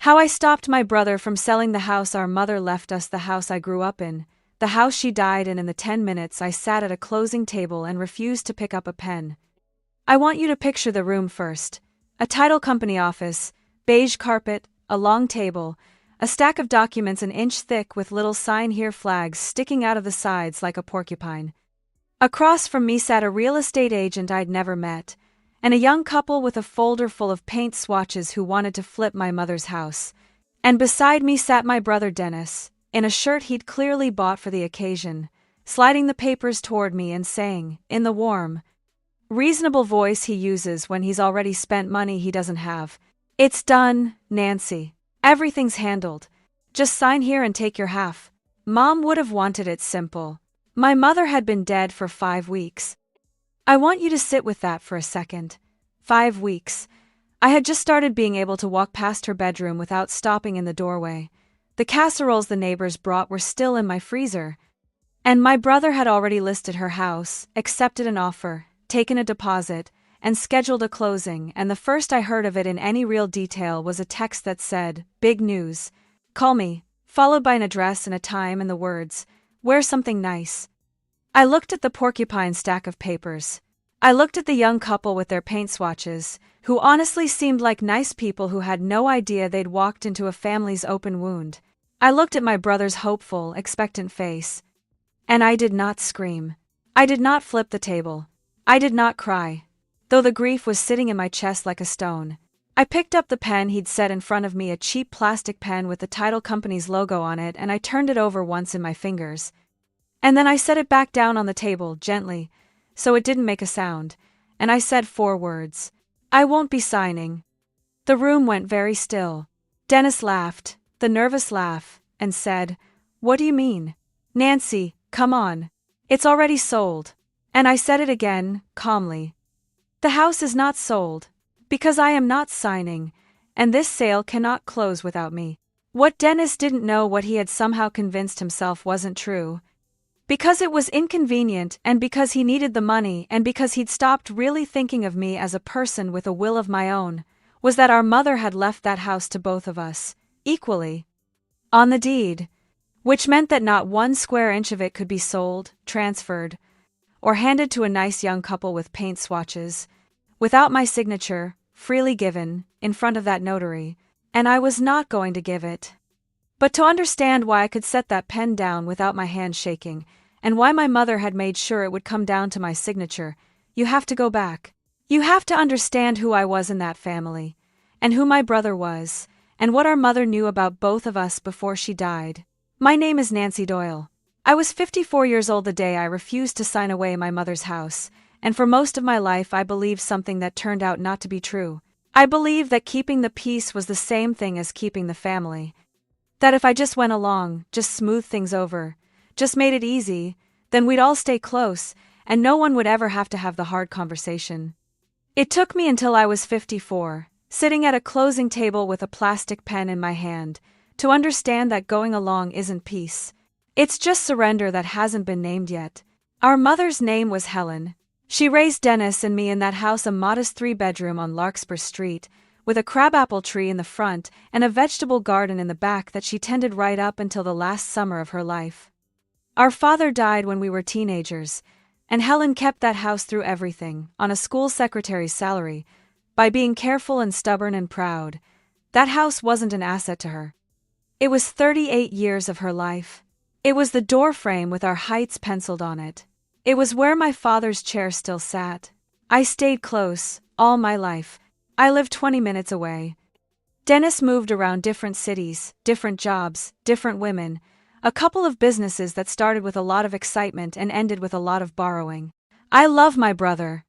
How I stopped my brother from selling the house our mother left us, the house I grew up in, the house she died in the 10 minutes I sat at a closing table and refused to pick up a pen. I want you to picture the room first. A title company office, beige carpet, a long table, a stack of documents an inch thick with little sign here flags sticking out of the sides like a porcupine. Across from me sat a real estate agent I'd never met, and a young couple with a folder full of paint swatches who wanted to flip my mother's house. And beside me sat my brother Dennis, in a shirt he'd clearly bought for the occasion, sliding the papers toward me and saying, in the warm, reasonable voice he uses when he's already spent money he doesn't have, "It's done, Nancy. Everything's handled. Just sign here and take your half." Mom would have wanted it simple. My mother had been dead for 5 weeks. I want you to sit with that for a second. 5 weeks. I had just started being able to walk past her bedroom without stopping in the doorway. The casseroles the neighbors brought were still in my freezer. And my brother had already listed her house, accepted an offer, taken a deposit, and scheduled a closing, and the first I heard of it in any real detail was a text that said, "Big news. Call me," followed by an address and a time and the words, "Wear something nice." I looked at the porcupine stack of papers. I looked at the young couple with their paint swatches, who honestly seemed like nice people who had no idea they'd walked into a family's open wound. I looked at my brother's hopeful, expectant face. And I did not scream. I did not flip the table. I did not cry, though the grief was sitting in my chest like a stone. I picked up the pen he'd set in front of me, a cheap plastic pen with the title company's logo on it, and I turned it over once in my fingers. And then I set it back down on the table, gently, so it didn't make a sound, and I said 4 words. "I won't be signing." The room went very still. Dennis laughed, the nervous laugh, and said, "What do you mean? Nancy, come on. It's already sold." And I said it again, calmly. "The house is not sold, because I am not signing, and this sale cannot close without me." What Dennis didn't know, what he had somehow convinced himself wasn't true. Because it was inconvenient, and because he needed the money, and because he'd stopped really thinking of me as a person with a will of my own, was that our mother had left that house to both of us, equally, on the deed, which meant that not 1 square inch of it could be sold, transferred, or handed to a nice young couple with paint swatches, without my signature, freely given, in front of that notary, and I was not going to give it. But to understand why I could set that pen down without my hand shaking, and why my mother had made sure it would come down to my signature, you have to go back. You have to understand who I was in that family, and who my brother was, and what our mother knew about both of us before she died. My name is Nancy Doyle. I was 54 years old the day I refused to sign away my mother's house, and for most of my life I believed something that turned out not to be true. I believed that keeping the peace was the same thing as keeping the family. That if I just went along, just smoothed things over, just made it easy, then we'd all stay close, and no one would ever have to have the hard conversation. It took me until I was 54, sitting at a closing table with a plastic pen in my hand, to understand that going along isn't peace. It's just surrender that hasn't been named yet. Our mother's name was Helen. She raised Dennis and me in that house, a modest 3-bedroom on Larkspur Street, with a crabapple tree in the front and a vegetable garden in the back that she tended right up until the last summer of her life. Our father died when we were teenagers, and Helen kept that house through everything, on a school secretary's salary, by being careful and stubborn and proud. That house wasn't an asset to her. It was 38 years of her life. It was the doorframe with our heights penciled on it. It was where my father's chair still sat. I stayed close, all my life. I lived 20 minutes away. Dennis moved around different cities, different jobs, different women, a couple of businesses that started with a lot of excitement and ended with a lot of borrowing. I love my brother.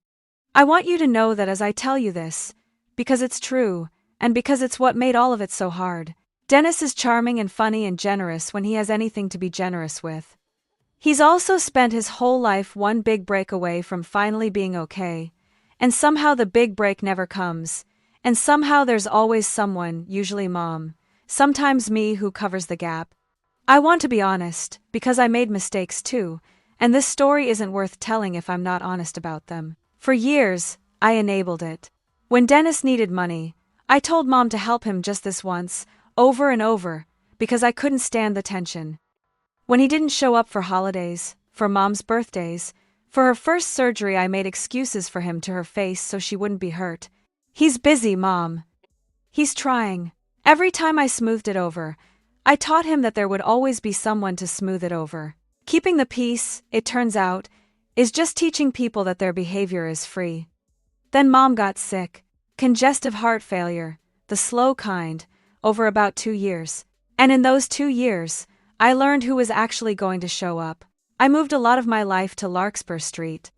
I want you to know that as I tell you this, because it's true, and because it's what made all of it so hard. Dennis is charming and funny and generous when he has anything to be generous with. He's also spent his whole life one big break away from finally being okay, and somehow the big break never comes, and somehow there's always someone, usually Mom, sometimes me, who covers the gap. I want to be honest, because I made mistakes too, and this story isn't worth telling if I'm not honest about them. For years, I enabled it. When Dennis needed money, I told Mom to help him just this once, over and over, because I couldn't stand the tension. When he didn't show up for holidays, for Mom's birthdays, for her first surgery, I made excuses for him to her face so she wouldn't be hurt. "He's busy, Mom. He's trying." Every time I smoothed it over, I taught him that there would always be someone to smooth it over. Keeping the peace, it turns out, is just teaching people that their behavior is free. Then Mom got sick. Congestive heart failure, the slow kind, over about 2 years. And in those 2 years, I learned who was actually going to show up. I moved a lot of my life to Larkspur Street.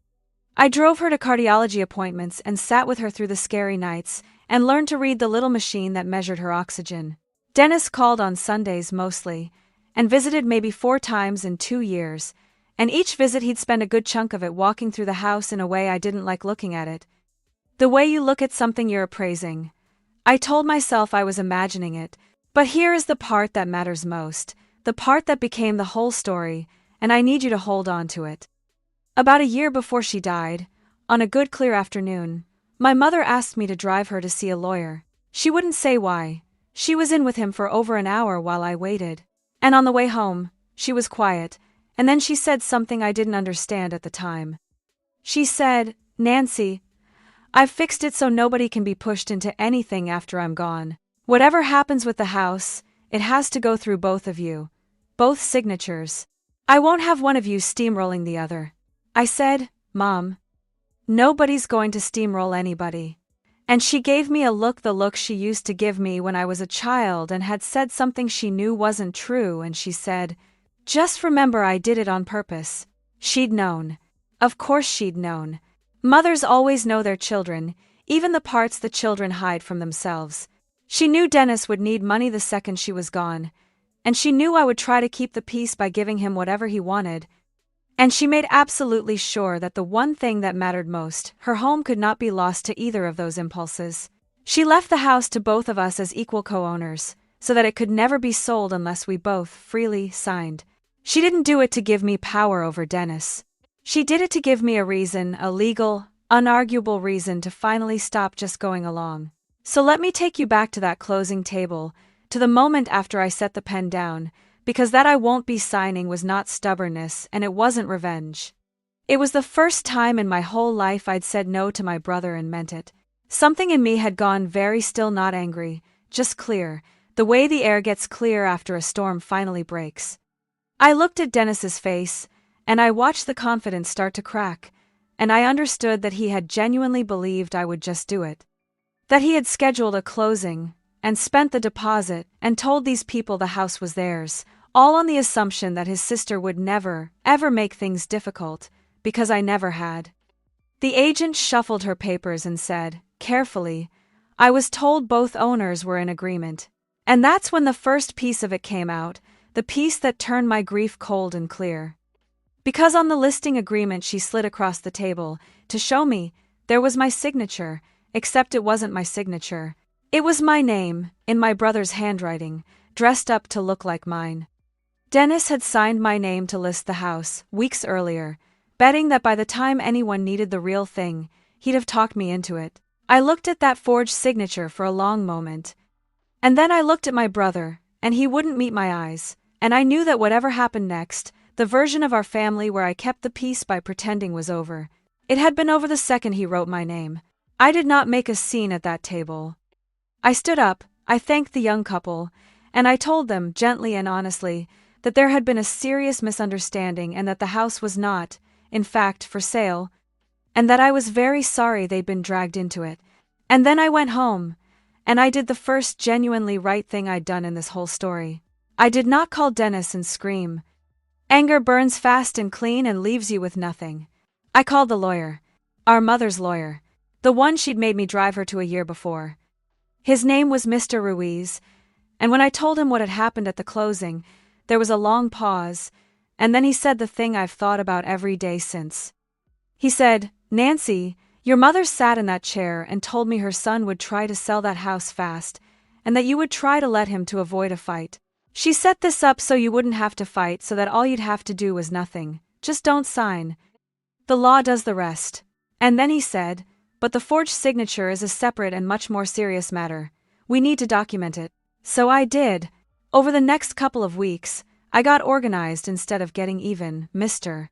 I drove her to cardiology appointments and sat with her through the scary nights and learned to read the little machine that measured her oxygen. Dennis called on Sundays mostly, and visited maybe 4 times in 2 years, and each visit he'd spend a good chunk of it walking through the house in a way I didn't like looking at it. The way you look at something you're appraising. I told myself I was imagining it, but here is the part that matters most, the part that became the whole story, and I need you to hold on to it. About a year before she died, on a good clear afternoon, my mother asked me to drive her to see a lawyer. She wouldn't say why. She was in with him for over an hour while I waited. And on the way home, she was quiet, and then she said something I didn't understand at the time. She said, "Nancy, I've fixed it so nobody can be pushed into anything after I'm gone. Whatever happens with the house, it has to go through both of you. Both signatures. I won't have one of you steamrolling the other." I said, "Mom, nobody's going to steamroll anybody." And she gave me a look, the look she used to give me when I was a child and had said something she knew wasn't true, and she said, "Just remember I did it on purpose." She'd known. Of course she'd known. Mothers always know their children, even the parts the children hide from themselves. She knew Dennis would need money the second she was gone, and she knew I would try to keep the peace by giving him whatever he wanted. And she made absolutely sure that the one thing that mattered most, her home, could not be lost to either of those impulses. She left the house to both of us as equal co-owners, so that it could never be sold unless we both freely signed. She didn't do it to give me power over Dennis. She did it to give me a reason, a legal, unarguable reason to finally stop just going along. So let me take you back to that closing table, to the moment after I set the pen down, because that "I won't be signing" was not stubbornness, and it wasn't revenge. It was the first time in my whole life I'd said no to my brother and meant it. Something in me had gone very still, not angry, just clear, the way the air gets clear after a storm finally breaks. I looked at Dennis's face, and I watched the confidence start to crack, and I understood that he had genuinely believed I would just do it. That he had scheduled a closing, and spent the deposit, and told these people the house was theirs, all on the assumption that his sister would never, ever make things difficult, because I never had. The agent shuffled her papers and said, carefully, "I was told both owners were in agreement." And that's when the first piece of it came out, the piece that turned my grief cold and clear. Because on the listing agreement she slid across the table, to show me, there was my signature, except it wasn't my signature. It was my name, in my brother's handwriting, dressed up to look like mine. Dennis had signed my name to list the house, weeks earlier, betting that by the time anyone needed the real thing, he'd have talked me into it. I looked at that forged signature for a long moment. And then I looked at my brother, and he wouldn't meet my eyes, and I knew that whatever happened next, the version of our family where I kept the peace by pretending was over. It had been over the second he wrote my name. I did not make a scene at that table. I stood up, I thanked the young couple, and I told them, gently and honestly, that there had been a serious misunderstanding and that the house was not, in fact, for sale, and that I was very sorry they'd been dragged into it. And then I went home, and I did the first genuinely right thing I'd done in this whole story. I did not call Dennis and scream. Anger burns fast and clean and leaves you with nothing. I called the lawyer. Our mother's lawyer. The one she'd made me drive her to a year before. His name was Mr. Ruiz, and when I told him what had happened at the closing, there was a long pause, and then he said the thing I've thought about every day since. He said, "Nancy, your mother sat in that chair and told me her son would try to sell that house fast, and that you would try to let him to avoid a fight. She set this up so you wouldn't have to fight, so that all you'd have to do was nothing. Just don't sign. The law does the rest." And then he said, "But the forged signature is a separate and much more serious matter. We need to document it." So I did. Over the next couple of weeks, I got organized instead of getting even. Mr.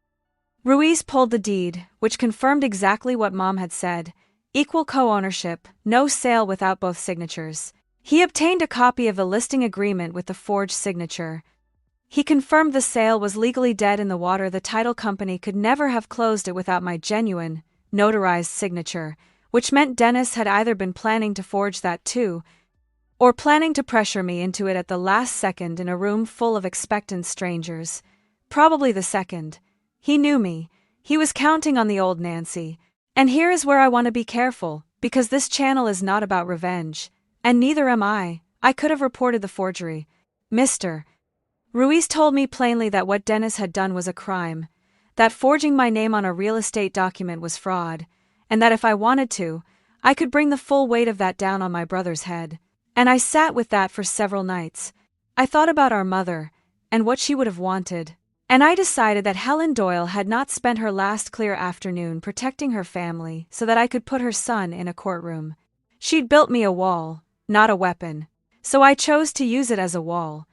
Ruiz pulled the deed, which confirmed exactly what Mom had said. Equal co-ownership, no sale without both signatures. He obtained a copy of the listing agreement with the forged signature. He confirmed the sale was legally dead in the water. The title company could never have closed it without my genuine, notarized signature, which meant Dennis had either been planning to forge that too, or planning to pressure me into it at the last second in a room full of expectant strangers. Probably the second. He knew me. He was counting on the old Nancy. And here is where I want to be careful, because this channel is not about revenge. And neither am I. I could have reported the forgery. Mr. Ruiz told me plainly that what Dennis had done was a crime, that forging my name on a real estate document was fraud, and that if I wanted to, I could bring the full weight of that down on my brother's head. And I sat with that for several nights. I thought about our mother, and what she would have wanted. And I decided that Helen Doyle had not spent her last clear afternoon protecting her family so that I could put her son in a courtroom. She'd built me a wall, not a weapon. So I chose to use it as a wall.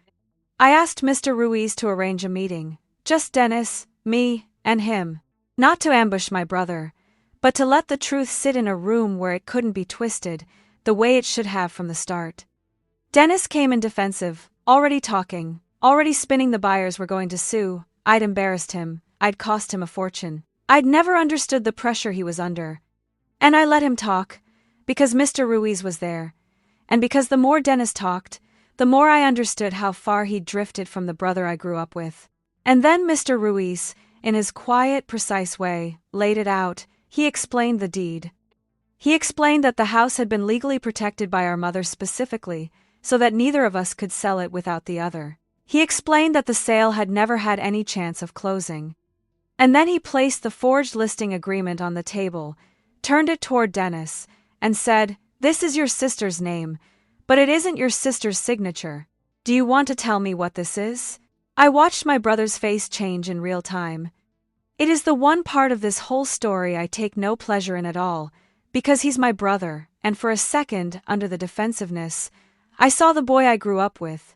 I asked Mr. Ruiz to arrange a meeting. Just Dennis, me, and him. Not to ambush my brother, but to let the truth sit in a room where it couldn't be twisted, the way it should have from the start. Dennis came in defensive, already talking, already spinning the buyers were going to sue. I'd embarrassed him, I'd cost him a fortune. I'd never understood the pressure he was under. And I let him talk, because Mr. Ruiz was there. And because the more Dennis talked, the more I understood how far he'd drifted from the brother I grew up with. And then Mr. Ruiz, in his quiet, precise way, laid it out. He explained the deed. He explained that the house had been legally protected by our mother specifically, so that neither of us could sell it without the other. He explained that the sale had never had any chance of closing. And then he placed the forged listing agreement on the table, turned it toward Dennis, and said, "This is your sister's name, but it isn't your sister's signature. Do you want to tell me what this is?" I watched my brother's face change in real time. It is the one part of this whole story I take no pleasure in at all, because he's my brother, and for a second, under the defensiveness, I saw the boy I grew up with.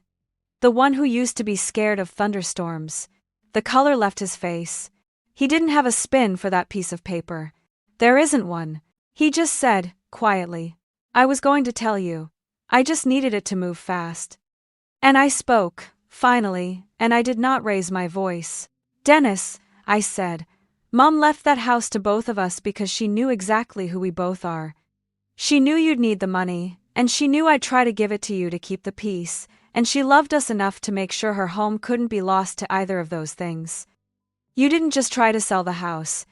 The one who used to be scared of thunderstorms. The color left his face. He didn't have a spin for that piece of paper. There isn't one. He just said, quietly, "I was going to tell you. I just needed it to move fast." And I spoke, finally, and I did not raise my voice. "Dennis," I said, "Mom left that house to both of us because she knew exactly who we both are. She knew you'd need the money, and she knew I'd try to give it to you to keep the peace, and she loved us enough to make sure her home couldn't be lost to either of those things. You didn't just try to sell the house.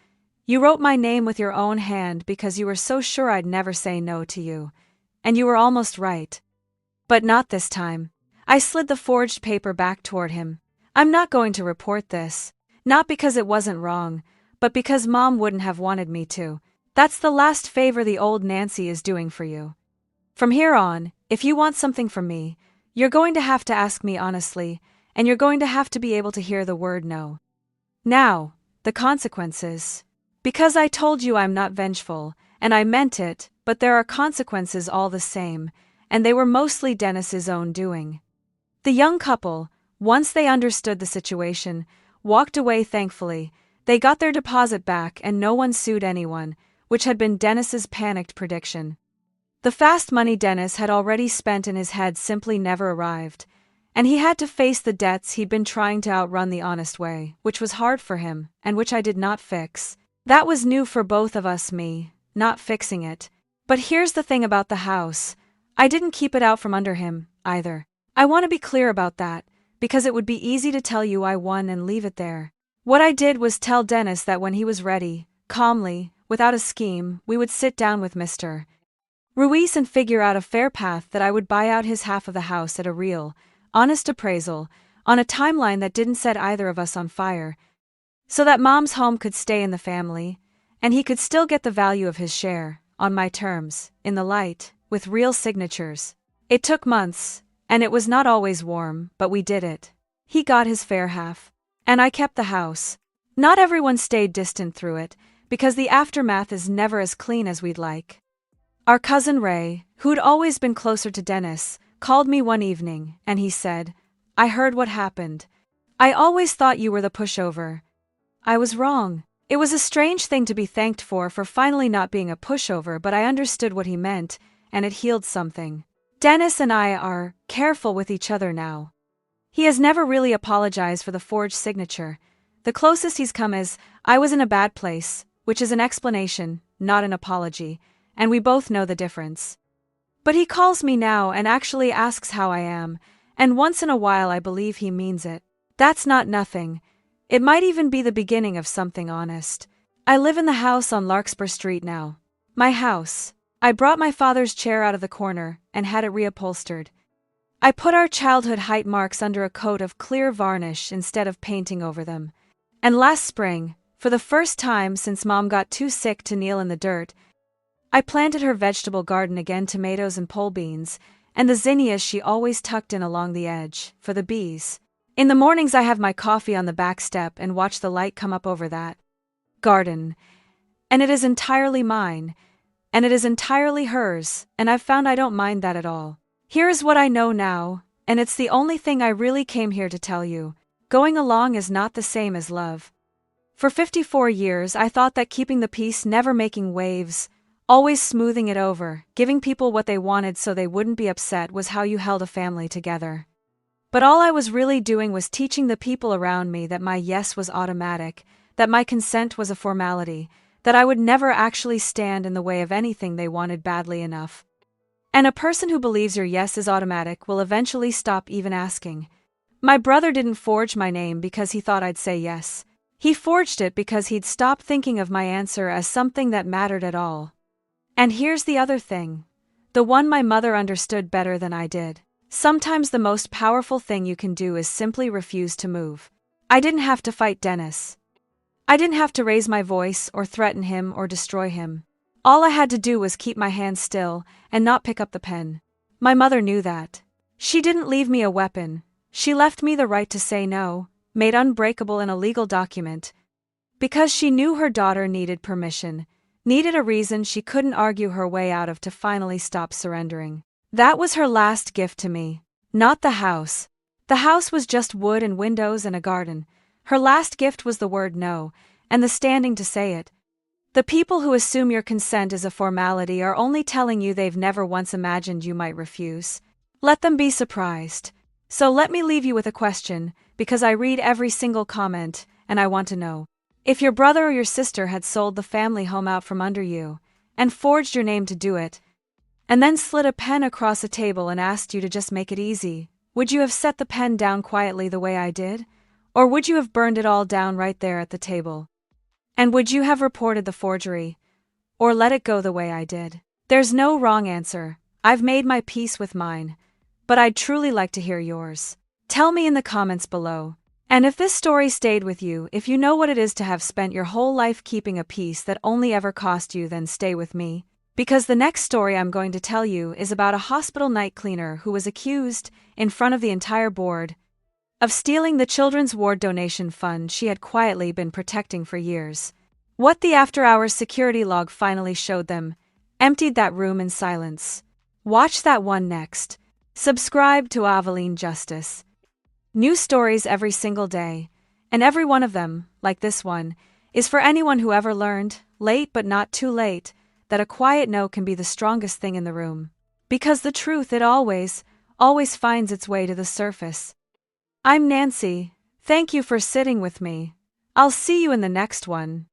You wrote my name with your own hand because you were so sure I'd never say no to you. And you were almost right. But not this time." I slid the forged paper back toward him. "I'm not going to report this. Not because it wasn't wrong, but because Mom wouldn't have wanted me to. That's the last favor the old Nancy is doing for you. From here on, if you want something from me, you're going to have to ask me honestly, and you're going to have to be able to hear the word no. Now, the consequences. Because I told you I'm not vengeful, and I meant it, but there are consequences all the same, and they were mostly Dennis's own doing." The young couple, once they understood the situation, walked away thankfully. They got their deposit back and no one sued anyone, which had been Dennis's panicked prediction. The fast money Dennis had already spent in his head simply never arrived, and he had to face the debts he'd been trying to outrun the honest way, which was hard for him, and which I did not fix. That was new for both of us, me, not fixing it. But here's the thing about the house. I didn't keep it out from under him, either. I want to be clear about that, because it would be easy to tell you I won and leave it there. What I did was tell Dennis that when he was ready, calmly, without a scheme, we would sit down with Mr. Ruiz and figure out a fair path that I would buy out his half of the house at a real, honest appraisal, on a timeline that didn't set either of us on fire, so that Mom's home could stay in the family, and he could still get the value of his share, on my terms, in the light, with real signatures. It took months, and it was not always warm, but we did it. He got his fair half. And I kept the house. Not everyone stayed distant through it, because the aftermath is never as clean as we'd like. Our cousin Ray, who'd always been closer to Dennis, called me one evening, and he said, "I heard what happened. I always thought you were the pushover." I was wrong. It was a strange thing to be thanked for finally not being a pushover, but I understood what he meant, and it healed something. Dennis and I are careful with each other now. He has never really apologized for the forged signature. The closest he's come is, "I was in a bad place," which is an explanation, not an apology, and we both know the difference. But he calls me now and actually asks how I am, and once in a while I believe he means it. That's not nothing. It might even be the beginning of something honest. I live in the house on Larkspur Street now. My house. I brought my father's chair out of the corner and had it reupholstered. I put our childhood height marks under a coat of clear varnish instead of painting over them. And last spring, for the first time since Mom got too sick to kneel in the dirt, I planted her vegetable garden again, tomatoes and pole beans, and the zinnias she always tucked in along the edge, for the bees. In the mornings I have my coffee on the back step and watch the light come up over that garden. And it is entirely mine, and it is entirely hers, and I've found I don't mind that at all. Here is what I know now, and it's the only thing I really came here to tell you. Going along is not the same as love. For 54 years I thought that keeping the peace, never making waves, always smoothing it over, giving people what they wanted so they wouldn't be upset, was how you held a family together. But all I was really doing was teaching the people around me that my yes was automatic, that my consent was a formality, that I would never actually stand in the way of anything they wanted badly enough. And a person who believes your yes is automatic will eventually stop even asking. My brother didn't forge my name because he thought I'd say yes. He forged it because he'd stopped thinking of my answer as something that mattered at all. And here's the other thing. The one my mother understood better than I did. Sometimes the most powerful thing you can do is simply refuse to move. I didn't have to fight Dennis. I didn't have to raise my voice or threaten him or destroy him. All I had to do was keep my hands still and not pick up the pen. My mother knew that. She didn't leave me a weapon. She left me the right to say no, made unbreakable in a legal document. Because she knew her daughter needed permission, needed a reason she couldn't argue her way out of to finally stop surrendering. That was her last gift to me, not the house. The house was just wood and windows and a garden. Her last gift was the word no, and the standing to say it. The people who assume your consent is a formality are only telling you they've never once imagined you might refuse. Let them be surprised. So let me leave you with a question, because I read every single comment, and I want to know. If your brother or your sister had sold the family home out from under you, and forged your name to do it, and then slid a pen across a table and asked you to just make it easy, would you have set the pen down quietly the way I did? Or would you have burned it all down right there at the table? And would you have reported the forgery? Or let it go the way I did? There's no wrong answer. I've made my peace with mine. But I'd truly like to hear yours. Tell me in the comments below. And if this story stayed with you, if you know what it is to have spent your whole life keeping a peace that only ever cost you, then stay with me. Because the next story I'm going to tell you is about a hospital night cleaner who was accused, in front of the entire board, of stealing the children's ward donation fund she had quietly been protecting for years. What the after-hours security log finally showed them emptied that room in silence. Watch that one next. Subscribe to Aveline Justice. New stories every single day, and every one of them, like this one, is for anyone who ever learned, late but not too late, that a quiet no can be the strongest thing in the room. Because the truth, it always finds its way to the surface. I'm Nancy. Thank you for sitting with me. I'll see you in the next one.